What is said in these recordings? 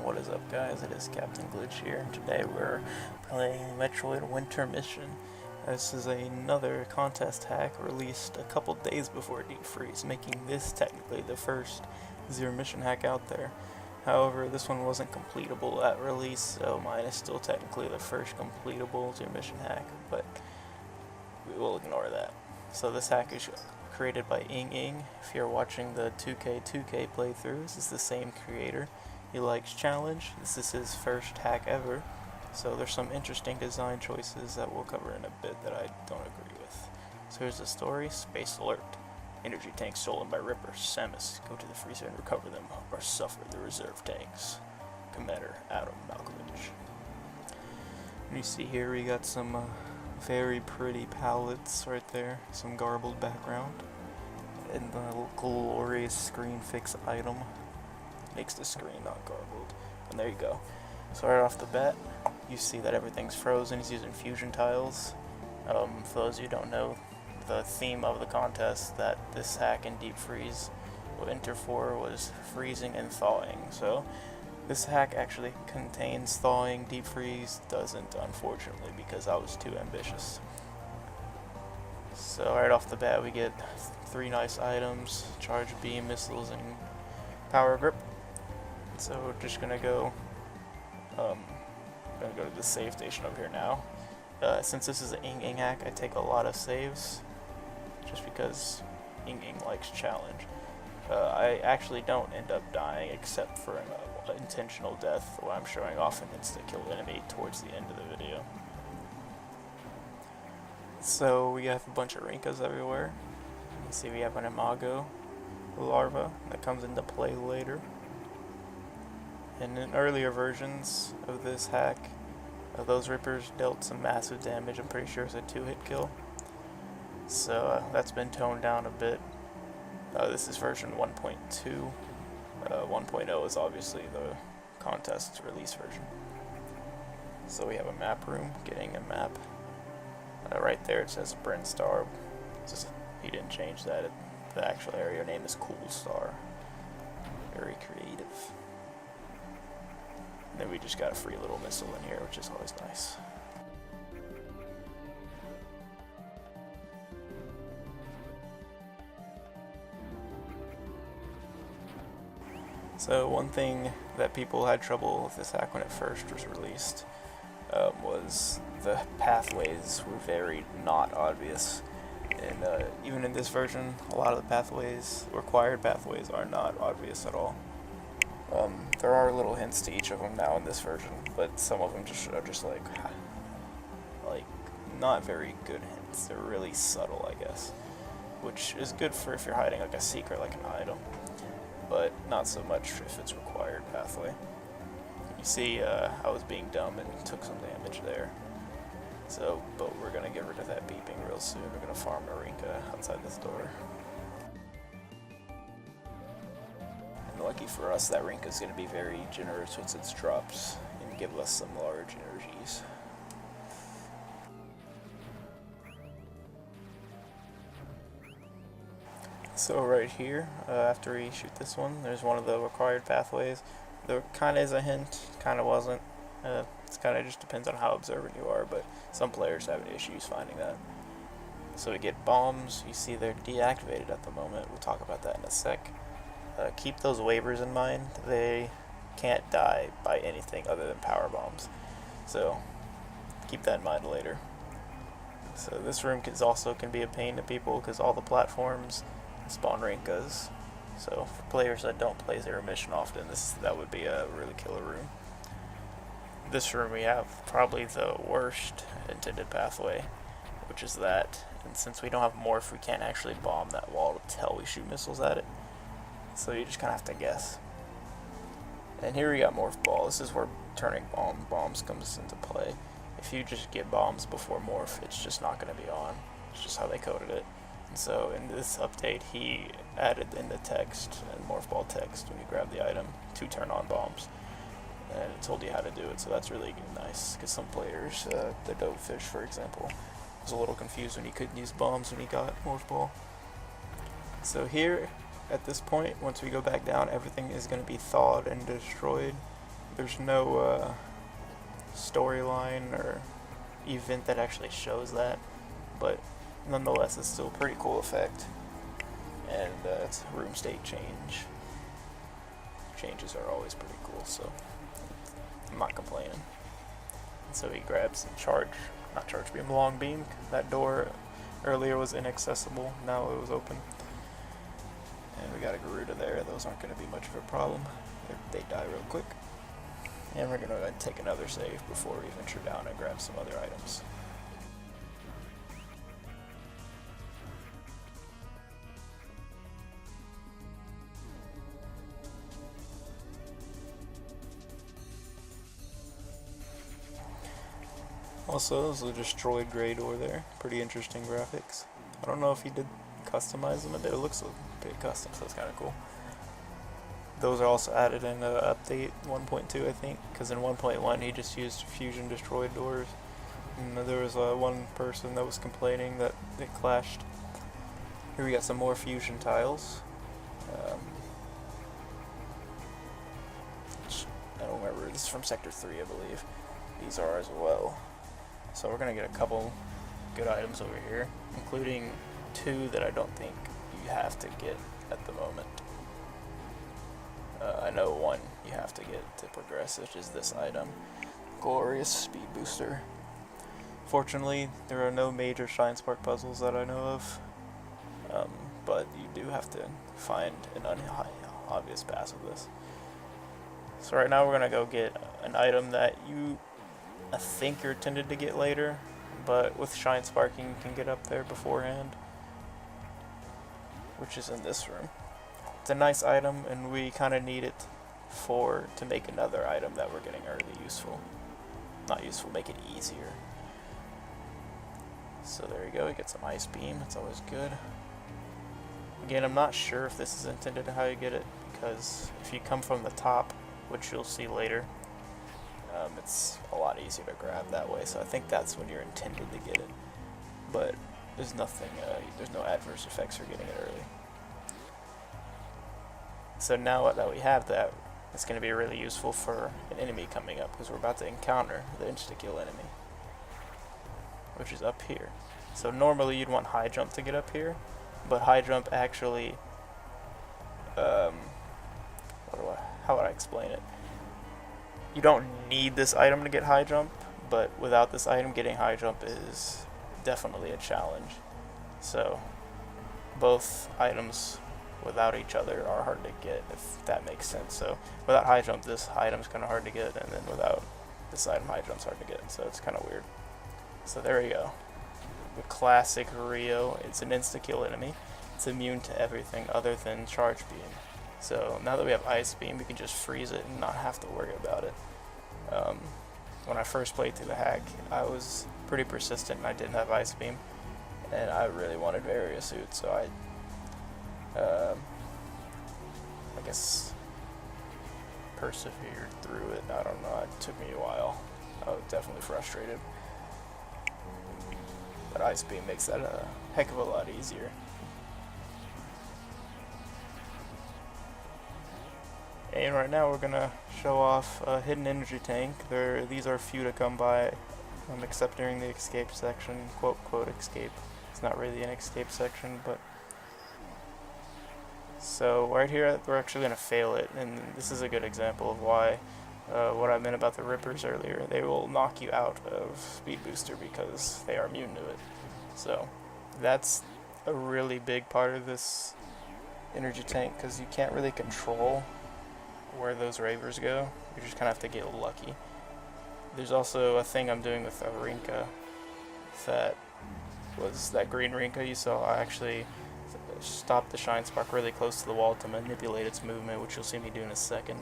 What is up, guys? It is Captain Glitch here, and today we're playing Metroid Winter Mission. This is another contest hack released a couple days before Deep Freeze, making this technically the first Zero Mission hack out there. However, this one wasn't completable at release, so mine is still technically the first completable Zero Mission hack, but we will ignore that. So this hack is created by Ing. If you're watching the 2K playthroughs, it's the same creator. He likes challenge. This is his first hack ever, so there's some interesting design choices that we'll cover in a bit that I don't agree with. So here's the story. Space alert. Energy tanks stolen by Ripper, Samus. Go to the freezer and recover them, or suffer the reserve tanks. Commander Adam Malkovich. And you see here we got some very pretty palettes right there, some garbled background, and the glorious screen fix item makes the screen not garbled. And there you go. So right off the bat, you see that everything's frozen. He's using fusion tiles. For those of you who don't know, the theme of the contest that this hack in Deep Freeze would enter for was freezing and thawing. So this hack actually contains thawing. Deep Freeze doesn't, unfortunately, because I was too ambitious. So right off the bat we get 3 nice items: charge beam, missiles, and power grip. So we're just gonna go to the save station over here now. Since this is an Ing hack, I take a lot of saves just because Ing likes challenge. I actually don't end up dying except for an intentional death where I'm showing off an insta-kill enemy towards the end of the video. So we have a bunch of Rinkas everywhere. You can see we have an Imago larva that comes into play later. And in earlier versions of this hack, those Rippers dealt some massive damage. I'm pretty sure it's a 2-hit kill. So that's been toned down a bit. This is version 1.2. 1.0 is obviously the contest release version. So we have a map room, getting a map. Right there it says Bryn Star. He didn't change that. The actual area name is Cool Star. Very creative. And then we just got a free little missile in here, which is always nice. So one thing that people had trouble with this hack when it first was released was the pathways were very not obvious. And even in this version, a lot of the pathways, required pathways, are not obvious at all. There are little hints to each of them now in this version, but some of them are just like not very good hints. They're really subtle, I guess, which is good for if you're hiding like a secret, like an item, but not so much if it's required pathway. You see, I was being dumb and took some damage there. So, but we're gonna get rid of that beeping real soon. We're gonna farm a Rinka outside this door. And lucky for us, that Rinka is gonna be very generous with its drops and give us some large energies. So right here, after we shoot this one, there's one of the required pathways. There kind of is a hint, kind of wasn't. It's kind of just depends on how observant you are, but some players have issues finding that. So we get bombs. You see they're deactivated at the moment. We'll talk about that in a sec. Keep those waivers in mind. They can't die by anything other than power bombs. So keep that in mind later. So this room can be a pain to people because all the platforms spawn Rinkas. So for players that don't play Zero Mission often, that would be a really killer room. This room we have probably the worst intended pathway, which is that. And since we don't have morph, we can't actually bomb that wall until we shoot missiles at it. So you just kind of have to guess. And here we got morph ball. This is where turning bombs comes into play. If you just get bombs before morph, it's just not going to be on. It's just how they coded it. And so in this update, he added in the text and morph ball text when you grab the item to turn on bombs. And it told you how to do it, so that's really nice, because some players, the Dopefish for example, was a little confused when he couldn't use bombs when he got morph ball. So here, at this point, once we go back down, everything is going to be thawed and destroyed there's no storyline or event that actually shows that, but nonetheless it's still a pretty cool effect. And it's room state change. Changes are always pretty cool, so I'm not complaining. And so he grabs the not charge beam, long beam. That door earlier was inaccessible, now it was open. And we got a Garuda there, those aren't going to be much of a problem. They die real quick. And we're going to take another save before we venture down and grab some other items. Also, there's a destroyed gray door there. Pretty interesting graphics. I don't know if he did customize them a bit. It looks a bit custom, so it's kind of cool. Those are also added in update 1.2, I think, because in 1.1 he just used fusion destroyed doors. And there was one person that was complaining that it clashed. Here we got some more fusion tiles. I don't remember, this is from Sector 3, I believe. These are as well. So we're going to get a couple good items over here, including 2 that I don't think you have to get at the moment. I know 1 you have to get to progress, which is this item. Glorious Speed Booster. Fortunately, there are no major Shine Spark puzzles that I know of, but you do have to find an obvious pass with this. So right now we're going to go get an item that I think you're intended to get later, but with Shine Sparking you can get up there beforehand, which is in this room. It's a nice item, and we kind of need it to make another item that we're getting early useful. Not useful, make it easier. So there you go, we get some Ice Beam, it's always good. Again, I'm not sure if this is intended how you get it, because if you come from the top, which you'll see later, it's a lot easier to grab that way, so I think that's when you're intended to get it. But there's nothing, there's no adverse effects for getting it early. So now that we have that, it's going to be really useful for an enemy coming up, because we're about to encounter the insta-kill enemy, which is up here. So normally you'd want high jump to get up here, but high jump actually, how would I explain it? You don't need this item to get high jump, but without this item, getting high jump is definitely a challenge. So both items without each other are hard to get, if that makes sense. So without high jump, this item's kind of hard to get, and then without this item, high jump's hard to get. So it's kind of weird. So there we go. The classic Rio. It's an insta-kill enemy. It's immune to everything other than charge beam. So now that we have Ice Beam, we can just freeze it and not have to worry about it. When I first played through the hack, I was pretty persistent and I didn't have Ice Beam, and I really wanted Varia Suit, so I guess persevered through it. I don't know, it took me a while. I was definitely frustrated. But Ice Beam makes that a heck of a lot easier. And right now we're gonna show off a hidden energy tank. These are few to come by, except during the escape section, quote escape. It's not really an escape section, but so right here we're actually gonna fail it, and this is a good example of why what I meant about the Rippers earlier. They will knock you out of Speed Booster because they are immune to it. So that's a really big part of this energy tank, because you can't really control where those ravers go. You just kind of have to get lucky. There's also a thing I'm doing with a Rinka that was that green Rinka you saw. I actually stopped the Shine Spark really close to the wall to manipulate its movement, which you'll see me do in a second.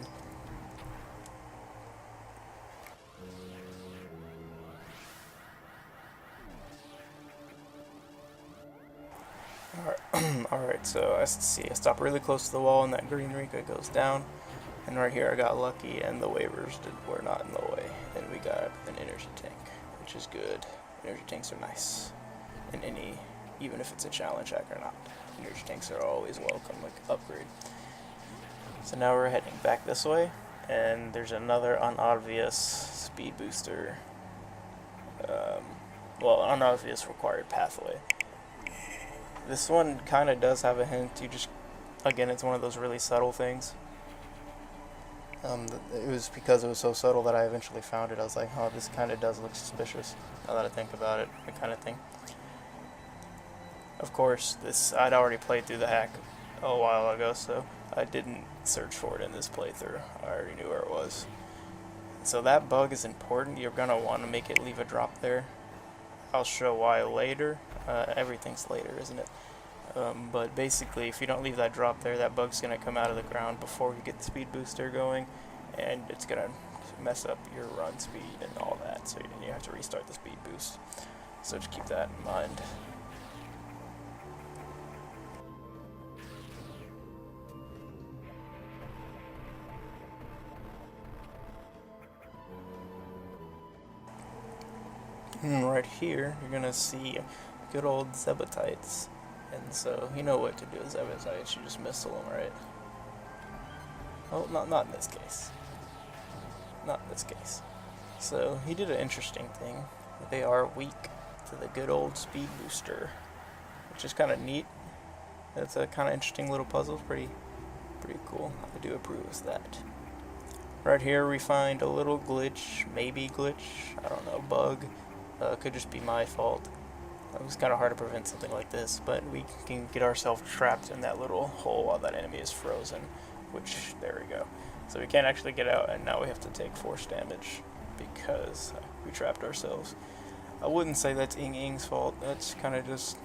Alright, so I see I stop really close to the wall and that green Rinka goes down. And right here I got lucky and the waivers were not in the way. And we got an energy tank, which is good. Energy tanks are nice. In even if it's a challenge hack or not. Energy tanks are always welcome, like upgrade. So now we're heading back this way. and there's another unobvious speed booster. Well, unobvious required pathway. This one kind of does have a hint. You just, again, it's one of those really subtle things. It was because it was so subtle that I eventually found it. I was like, oh, this kind of does look suspicious, now that I think about it, that kind of thing. Of course, I'd already played through the hack a while ago, so I didn't search for it in this playthrough. I already knew where it was. So that bug is important. You're going to want to make it leave a drop there. I'll show why later. Everything's later, isn't it? But basically, if you don't leave that drop there, that bug's going to come out of the ground before you get the speed booster going, and it's going to mess up your run speed and all that, so you have to restart the speed boost. So just keep that in mind. Right here, you're gonna see good old Zebatites. And so, you know what to do with Zebatites, you just missile them, right? Oh, not in this case. Not in this case. So, he did an interesting thing. They are weak to the good old speed booster, which is kind of neat. It's a kind of interesting little puzzle, pretty cool. I do approve of that. Right here we find a little glitch, maybe glitch, I don't know, bug. Could just be my fault. It was kind of hard to prevent something like this, but we can get ourselves trapped in that little hole while that enemy is frozen, which, there we go. So we can't actually get out, and now we have to take force damage because we trapped ourselves. I wouldn't say that's Ing Ing's fault. That's kind of just,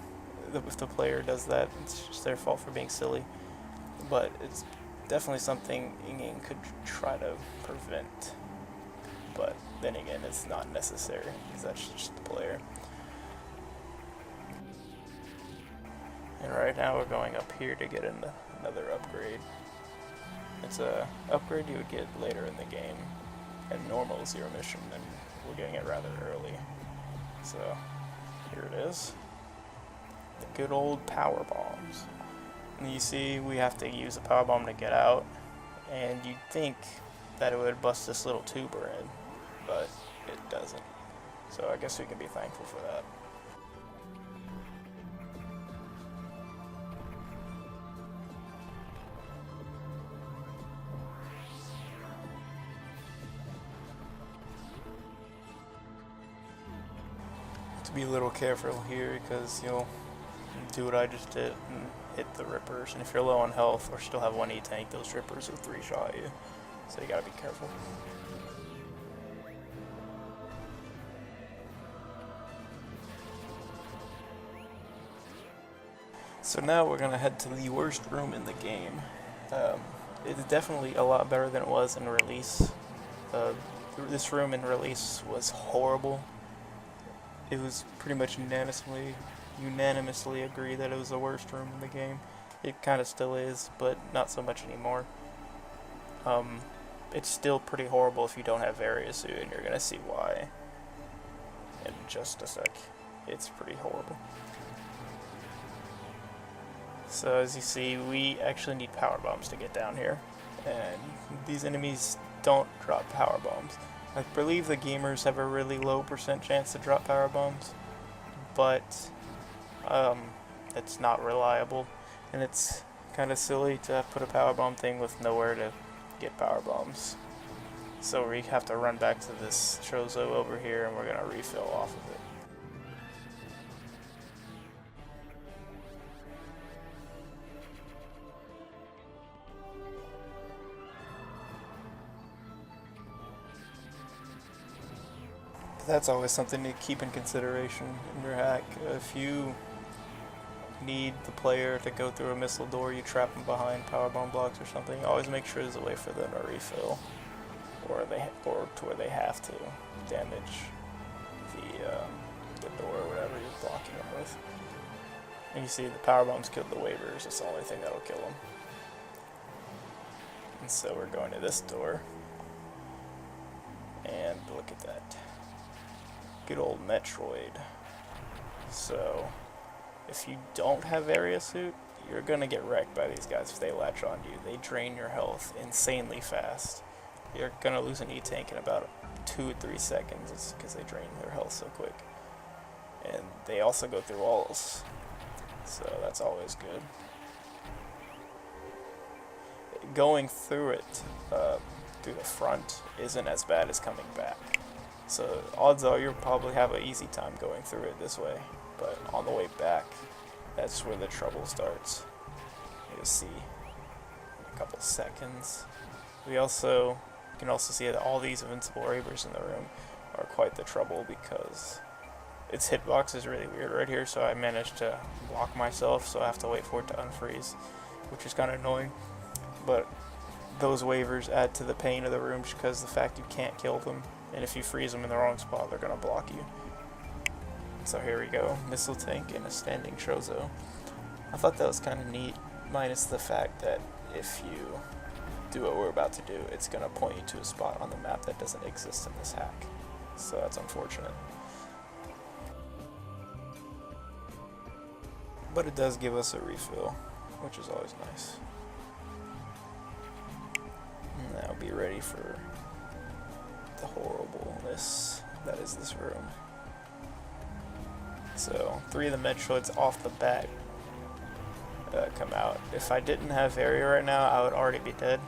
if the player does that, it's just their fault for being silly. But it's definitely something Ing Ing could try to prevent. But then again, it's not necessary, because that's just the player. And right now we're going up here to get another upgrade. It's a upgrade you would get later in the game, in normal Zero Mission, and we're getting it rather early. So, here it is. The good old power bombs. And you see, we have to use a power bomb to get out, and you'd think that it would bust this little tuber in, but it doesn't. So I guess we can be thankful for that. To be a little careful here, because you'll do what I just did and hit the rippers, and if you're low on health or still have one E-tank, those rippers will 3-shot you, so you gotta be careful. So now we're gonna head to the worst room in the game. It's definitely a lot better than it was in release. This room in release was horrible. It was pretty much unanimously agreed that it was the worst room in the game. It kind of still is, but not so much anymore. It's still pretty horrible if you don't have Area Suit, and you're gonna see why in just a sec. It's pretty horrible. So as you see, we actually need power bombs to get down here, and these enemies don't drop power bombs. I believe the gamers have a really low % chance to drop power bombs, but it's not reliable, and it's kind of silly to put a power bomb thing with nowhere to get power bombs. So we have to run back to this Chozo over here, and we're gonna refill off of it. That's always something to keep in consideration in your hack. If you need the player to go through a missile door, you trap them behind power bomb blocks or something, always make sure there's a way for them to refill, or to where they have to damage the door or whatever you're blocking them with. And you see the power bombs killed the waivers. It's the only thing that'll kill them. And so we're going to this door, and look at that. Good old Metroid. So, if you don't have Area Suit, you're gonna get wrecked by these guys if they latch onto you. They drain your health insanely fast. you're gonna lose an E-tank in about 2 or 3 seconds. It's because they drain their health so quick. And they also go through walls, so that's always good. Going through it, through the front, isn't as bad as coming back. So odds are you'll probably have an easy time going through it this way, but on the way back, that's where the trouble starts. You'll see in a couple seconds. You can also see that all these invincible Reavers in the room are quite the trouble because its hitbox is really weird right here, so I managed to block myself, so I have to wait for it to unfreeze, which is kind of annoying. But those waivers add to the pain of the room just because the fact you can't kill them, and if you freeze them in the wrong spot, they're going to block you. So here we go, missile tank and a standing Chozo. I thought that was kind of neat, minus the fact that if you do what we're about to do, it's going to point you to a spot on the map that doesn't exist in this hack. So that's unfortunate. But it does give us a refill, which is always nice. And now be ready for the horribleness that is this room. So 3 of the Metroids off the bat come out. If I didn't have area right now, I would already be dead,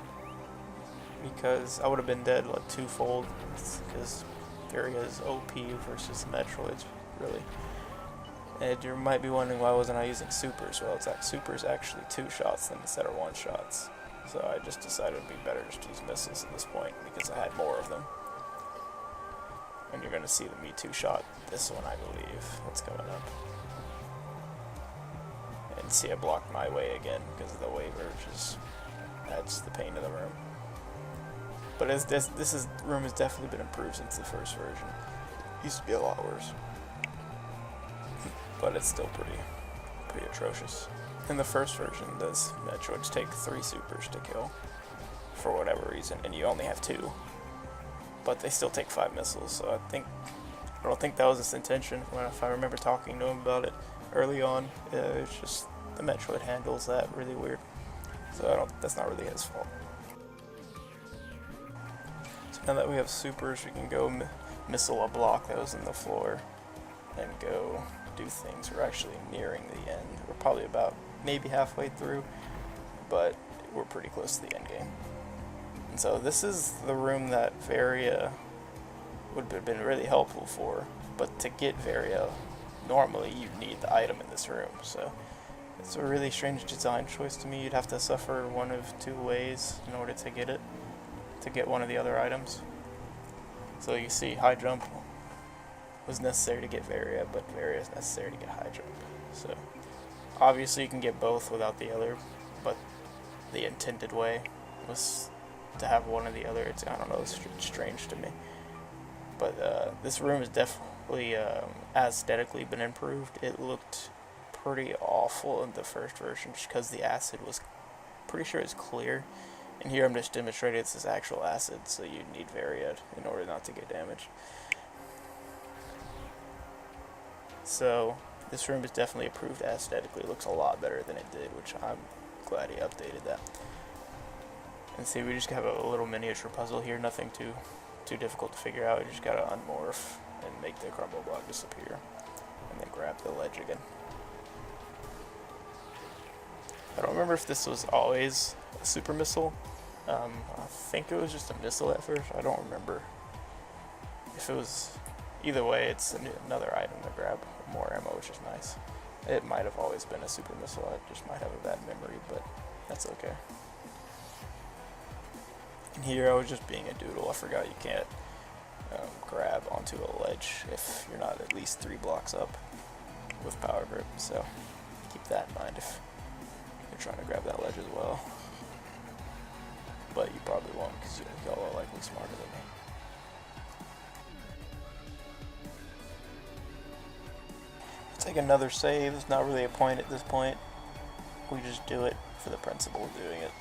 because I would have been dead like twofold, because area is OP versus the Metroids, really. And you might be wondering why wasn't I using supers. Well, it's like supers actually 2 shots instead of 1 shots. So I just decided it would be better just to use missiles at this point because I had more of them. And you're going to see the Me 2 shot this one, I believe. What's coming up? And see, I blocked my way again because of the waiver, just adds the pain to the room. But this room has definitely been improved since the first version. It used to be a lot worse, but it's still pretty atrocious. In the first version, those Metroids take 3 supers to kill for whatever reason, and you only have 2. But they still take 5 missiles, so I don't think that was its intention. If I remember talking to him about it early on, it's just the Metroid handles that really weird. So that's not really his fault. So now that we have supers, we can go missile a block that was in the floor and go do things. We're actually nearing the end. We're probably about maybe halfway through, but we're pretty close to the end game. And so this is the room that Varia would have been really helpful for, but to get Varia, normally you need the item in this room. So it's a really strange design choice to me. You'd have to suffer one of 2 ways in order to get it, to get one of the other items. So you see, high jump was necessary to get Varia, but Varia is necessary to get high jump. So obviously you can get both without the other, but the intended way was to have one or the other. I don't know, it's strange to me. But this room has definitely aesthetically been improved. It looked pretty awful in the first version just because the acid was pretty sure it's clear. And here I'm just demonstrating this is actual acid, so you need Varia in order not to get damaged. So this room is definitely improved aesthetically. It looks a lot better than it did, which I'm glad he updated that. And see, we just have a little miniature puzzle here, nothing too difficult to figure out. You just gotta unmorph and make the crumble block disappear, and then grab the ledge again. I don't remember if this was always a super missile. I think it was just a missile at first. I don't remember if it was. Either way, it's another item to grab, more ammo, which is nice. It might have always been a super missile. I just might have a bad memory, but that's okay. And here I was just being a doodle. I forgot you can't grab onto a ledge if you're not at least 3 blocks up with power grip. So keep that in mind if you're trying to grab that ledge as well. But you probably won't because y'all are likely smarter than me. Take another save. There's not really a point at this point. We just do it for the principle of doing it.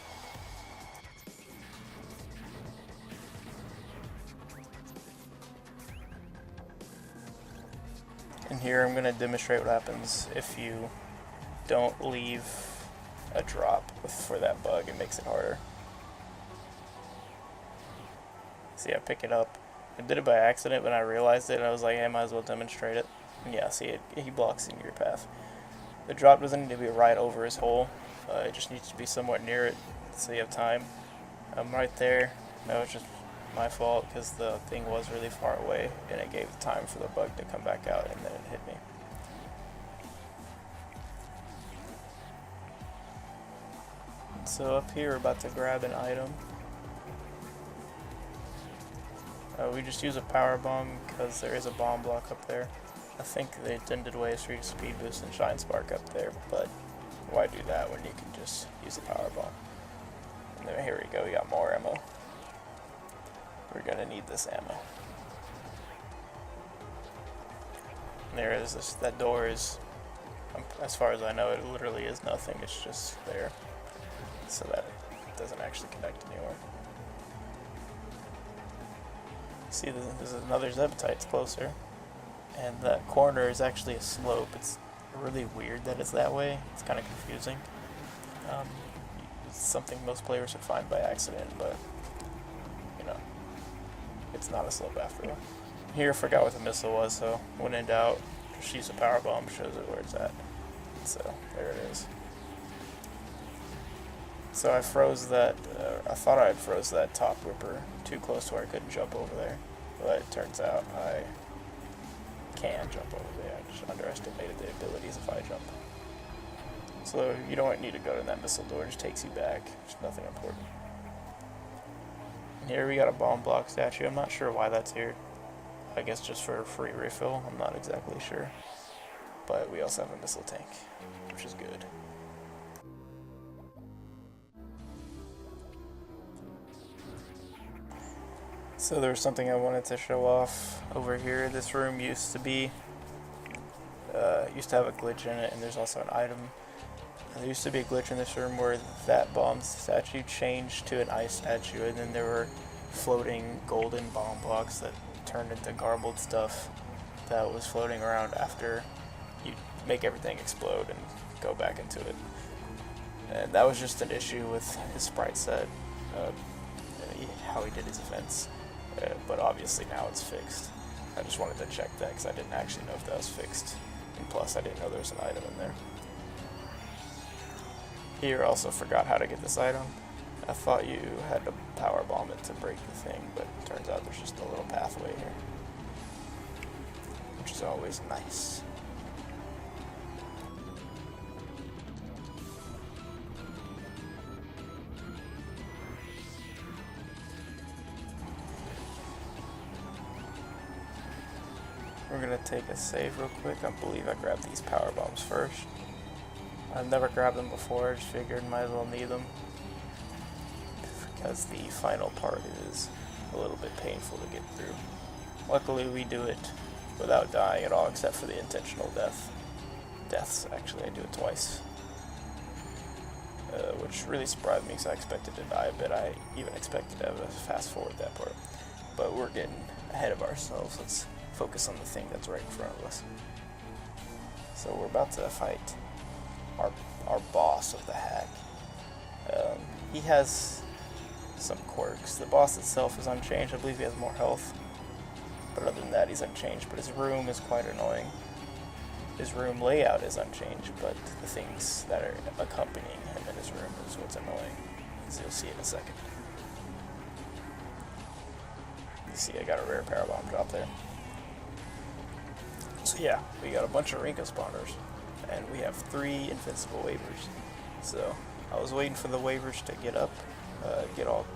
And here I'm going to demonstrate what happens if you don't leave a drop for that bug. It makes it harder. See, I pick it up. I did it by accident, but I realized it, and I was like, hey, I might as well demonstrate it. And yeah, see, he blocks in your path. The drop doesn't need to be right over his hole. It just needs to be somewhat near it, so you have time. I'm right there. That was just my fault, because the thing was really far away, and it gave time for the bug to come back out, and then it hit me. So up here, we're about to grab an item. We just use a power bomb because there is a bomb block up there. I think the intended way is for you to speed boost and shine spark up there, but why do that when you can just use a power bomb? And then here we go, we got more ammo. We're gonna need this ammo. And there is this, that door is, as far as I know, it literally is nothing, it's just there. So that it doesn't actually connect anywhere. See, this is another Zebtite, it's closer. And that corner is actually a slope. It's really weird that it's that way. It's kind of confusing. It's something most players would find by accident, but, you know, it's not a slope after all. Here, I forgot what the missile was, so when in doubt, just use a power bomb, shows it where it's at. So, there it is. So I froze that, I thought I had froze that top ripper too close to where I couldn't jump over there. But it turns out I can jump over there. I just underestimated the abilities if I jump. So you don't need to go to that missile door, it just takes you back. It's nothing important. And here we got a bomb block statue. I'm not sure why that's here. I guess just for a free refill, I'm not exactly sure. But we also have a missile tank, which is good. So there was something I wanted to show off over here. This room used to have a glitch in it, and there's also an item. There used to be a glitch in this room where that bomb statue changed to an ice statue, and then there were floating golden bomb blocks that turned into garbled stuff that was floating around after you make everything explode and go back into it. And that was just an issue with his sprite set, how he did his events. But obviously now it's fixed. I just wanted to check that because I didn't actually know if that was fixed. And plus I didn't know there was an item in there. Here I also forgot how to get this item. I thought you had to power bomb it to break the thing, but it turns out there's just a little pathway here. Which is always nice. We're gonna take a save real quick. I believe I grabbed these power bombs first. I've never grabbed them before, I just figured might as well need them. Because the final part is a little bit painful to get through. Luckily we do it without dying at all, except for the intentional deaths. Actually, I do it twice. Which really surprised me because I expected to die a bit. I even expected to have a fast forward that part. But we're getting ahead of ourselves. Let's focus on the thing that's right in front of us. So we're about to fight our boss of the hack. He has some quirks. The boss itself is unchanged. I believe he has more health. But other than that, he's unchanged. But his room is quite annoying. His room layout is unchanged, but the things that are accompanying him in his room is what's annoying, as you'll see in a second. You see I got a rare power bomb drop there. So yeah, we got a bunch of Rinka spawners, and we have 3 invincible waivers. So I was waiting for the waivers to get up, get all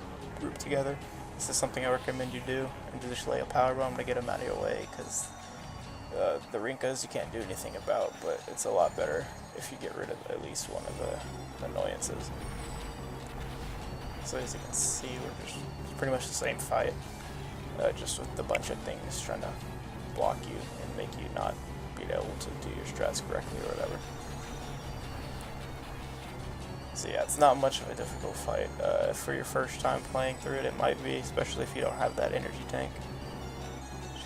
grouped together. This is something I recommend you do, and just lay a power bomb to get them out of your way, because the Rinkas you can't do anything about, but it's a lot better if you get rid of at least one of the annoyances. So as you can see, it's pretty much the same fight, just with a bunch of things trying to block you and make you not be able to do your strats correctly or whatever. So yeah, it's not much of a difficult fight. For your first time playing through it, it might be, especially if you don't have that energy tank.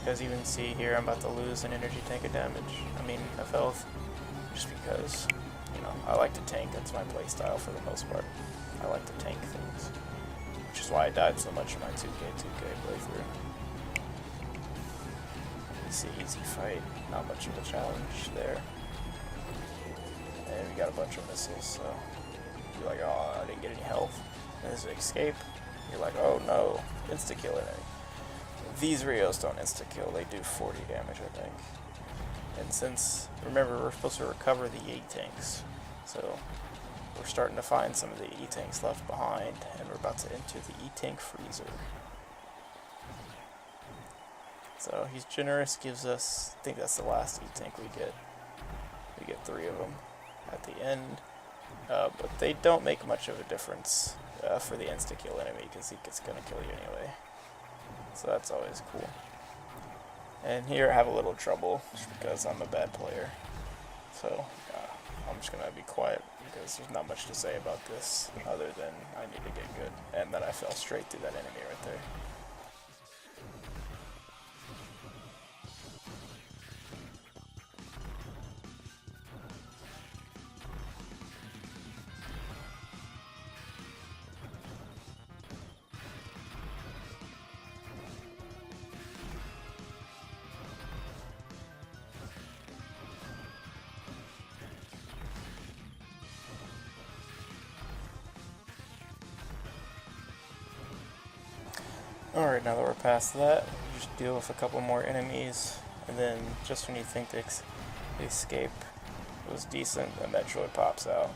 As you can see here, I'm about to lose an energy tank of of health, just because, you know, I like to tank. That's my playstyle for the most part. I like to tank things, which is That's why I died so much in my 2K playthrough. It's an easy fight, not much of a challenge there. And we got a bunch of missiles, so you're like, oh, I didn't get any health. And there's an escape. You're like, oh no, insta-kill enemy. These Rios don't insta-kill, they do 40 damage, I think. And since, remember, we're supposed to recover the E-tanks, so we're starting to find some of the E-tanks left behind, and we're about to enter the E-tank freezer. So he's generous, gives us, I think that's the last E-tank we get. We get 3 of them at the end, but they don't make much of a difference for the insta-kill enemy, because he's going to kill you anyway. So that's always cool. And here I have a little trouble, just because I'm a bad player. So I'm just going to be quiet, because there's not much to say about this, other than I need to get good, and then I fell straight through that enemy right there. Alright, now that we're past that, you just deal with a couple more enemies, and then just when you think the escape was decent, the Metroid pops out.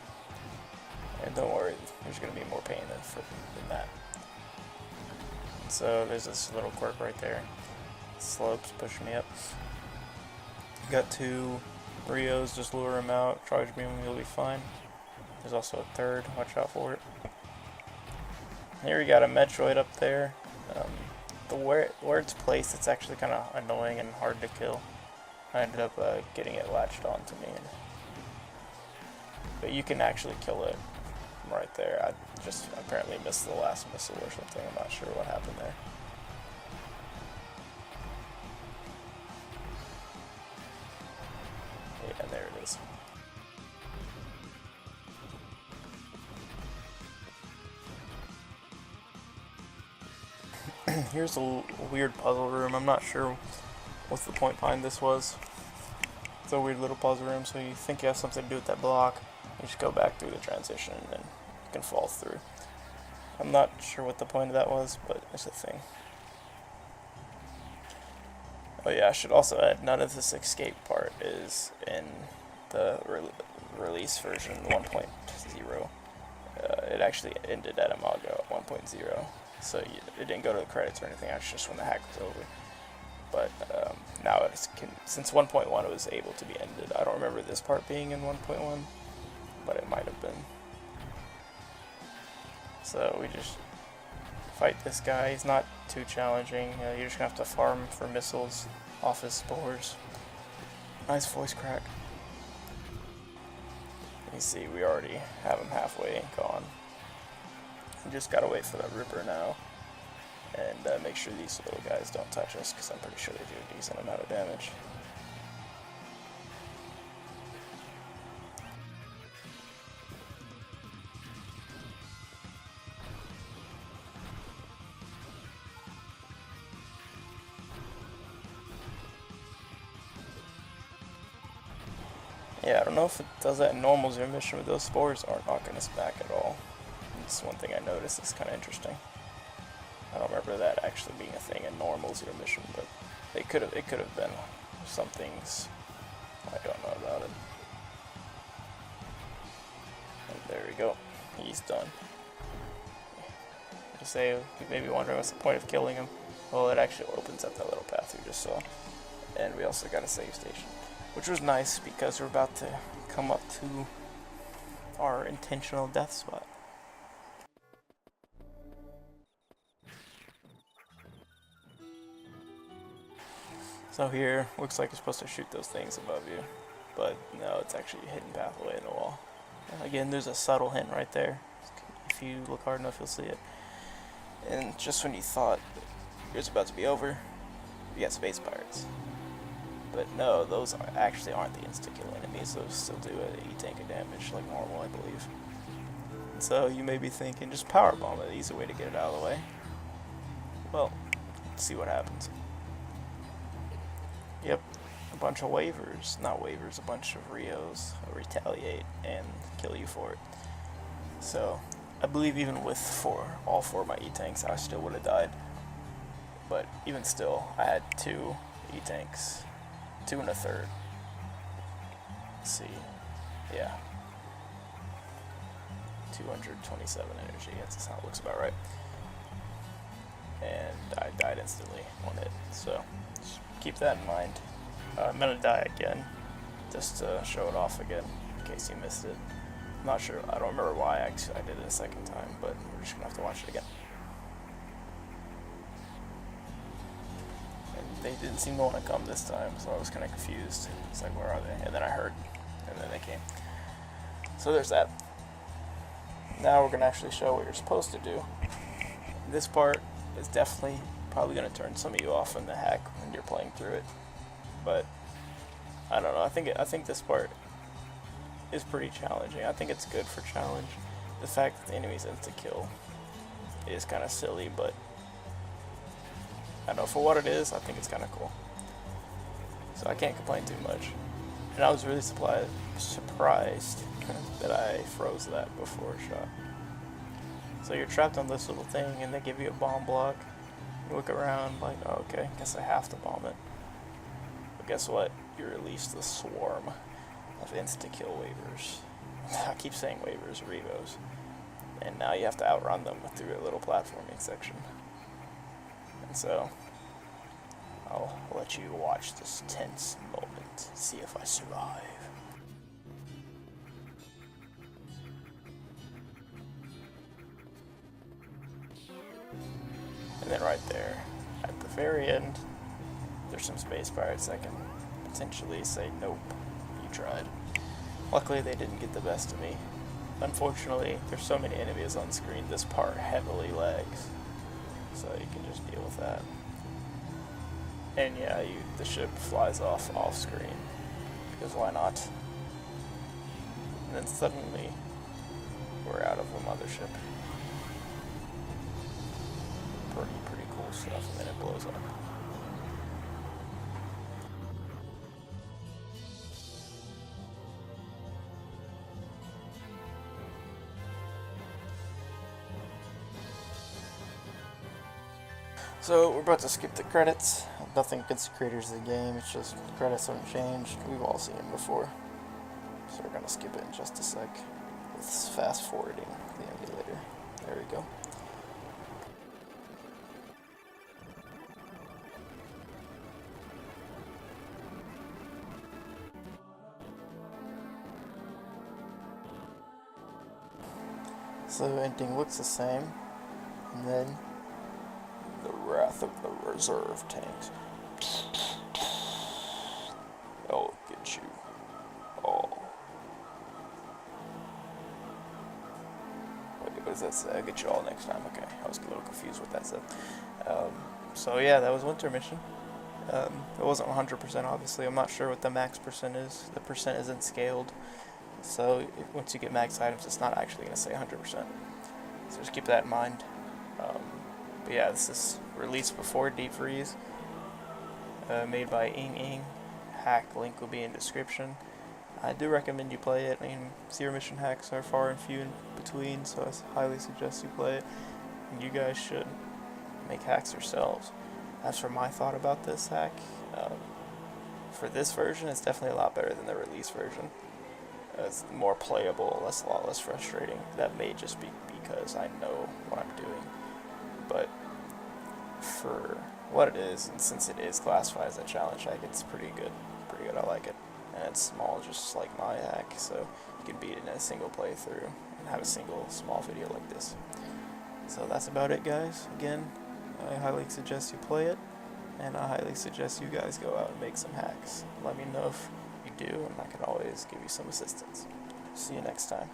And don't worry, there's going to be more pain than that. So there's this little quirk right there. Slopes push me up. Got 2 Rios, just lure them out, charge beam, you'll be fine. There's also a third, watch out for it. Here we got a Metroid up there. Where it's placed, it's actually kind of annoying and hard to kill. I ended up getting it latched onto me. But you can actually kill it from right there. I just apparently missed the last missile or something. I'm not sure what happened there. Yeah, there it is. Here's a weird puzzle room. I'm not sure what the point behind this was. It's a weird little puzzle room, so you think you have something to do with that block. You just go back through the transition and then you can fall through. I'm not sure what the point of that was, but it's a thing. Oh yeah, I should also add, none of this escape part is in the release version 1.0. It actually ended at Imago at 1.0. So it didn't go to the credits or anything, actually just when the hack was over. But now, since 1.1 it was able to be ended. I don't remember this part being in 1.1, but it might have been. So we just fight this guy. He's not too challenging. You're just going to have to farm for missiles off his spores. Nice voice crack. You see, we already have him halfway gone. You just gotta wait for that Ripper now, and make sure these little guys don't touch us, because I'm pretty sure they do a decent amount of damage. Yeah, I don't know if it does that in normal Zero Mission, but those spores aren't knocking us back at all. It's one thing I noticed is kind of interesting. I don't remember that actually being a thing in normal Zero Mission, but it could have been some things. I don't know about it. And there we go. He's done. You say you may be wondering what's the point of killing him. Well, it actually opens up that little path we just saw. And we also got a save station, which was nice because we're about to come up to our intentional death spot. So here, looks like you're supposed to shoot those things above you, but no, it's actually a hidden pathway in the wall. Again, there's a subtle hint right there. If you look hard enough, you'll see it. And just when you thought it was about to be over, you got space pirates. But no, those actually aren't the insta-kill enemies. Those still do a E-tank of damage like normal, I believe. So you may be thinking, just power bomb it, easy way to get it out of the way. Well, let's see what happens. Yep, a bunch of waivers, not waivers, a bunch of Rios retaliate and kill you for it. So, I believe even with all four of my E-tanks, I still would have died. But even still, I had 2 E-tanks, 2 and a third. Let's see, yeah. 227 energy, that's how it looks about right. And I died instantly on it, so just keep that in mind. I'm gonna die again, just to show it off again, in case you missed it. I'm not sure, I don't remember why I did it a second time, but we're just gonna have to watch it again. And they didn't seem to want to come this time, so I was kind of confused. It's like, where are they? And then I heard, and then they came. So there's that. Now we're gonna actually show what you're supposed to do. This part is definitely probably gonna turn some of you off in the hack when you're playing through it, but I don't know. I think this part is pretty challenging. I think it's good for challenge. The fact that the enemies insta-kill is kind of silly, but I don't know, for what it is, I think it's kind of cool. So I can't complain too much. And I was really surprised that I froze that before a shot. So you're trapped on this little thing, and they give you a bomb block. You look around like, oh, okay, guess I have to bomb it. But guess what? You release the swarm of insta-kill waivers. I keep saying waivers, Revos. And now you have to outrun them through a little platforming section. And so, I'll let you watch this tense moment, see if I survive. And then right there, at the very end, there's some space pirates that can potentially say, nope, you tried. Luckily, they didn't get the best of me. Unfortunately, there's so many enemies on screen, this part heavily lags. So you can just deal with that. And yeah, the ship flies off screen, because why not? And then suddenly, we're out of a mothership. Pretty cool stuff, and then it blows up. So we're about to skip the credits. Nothing against the creators of the game, it's just the credits haven't changed. We've all seen them before. So we're gonna skip it in just a sec with fast forwarding the emulator. There we go. So ending looks the same, and then the wrath of the reserve tanks. I'll get you all. Wait, what does that say? I'll get you all next time. Okay, I was a little confused what that said. So yeah, that was Winter Mission. It wasn't 100% obviously. I'm not sure what the max percent is. The percent isn't scaled. So once you get max items, it's not actually going to say 100%. So just keep that in mind. But yeah, this is released before Deep Freeze. Made by Ing. Hack link will be in description. I do recommend you play it. I mean, Zero Mission hacks are far and few in between, so I highly suggest you play it. And you guys should make hacks yourselves. As for my thought about this hack, for this version, it's definitely a lot better than the release version. It's more playable, a lot less frustrating. That may just be because I know what I'm doing. But for what it is, and since it is classified as a challenge hack, it's pretty good. I like it. And it's small, just like my hack, so you can beat it in a single playthrough and have a single small video like this. So that's about it, guys. Again, I highly suggest you play it, and I highly suggest you guys go out and make some hacks. Let me know if you do, and I can always give you some assistance. See you next time.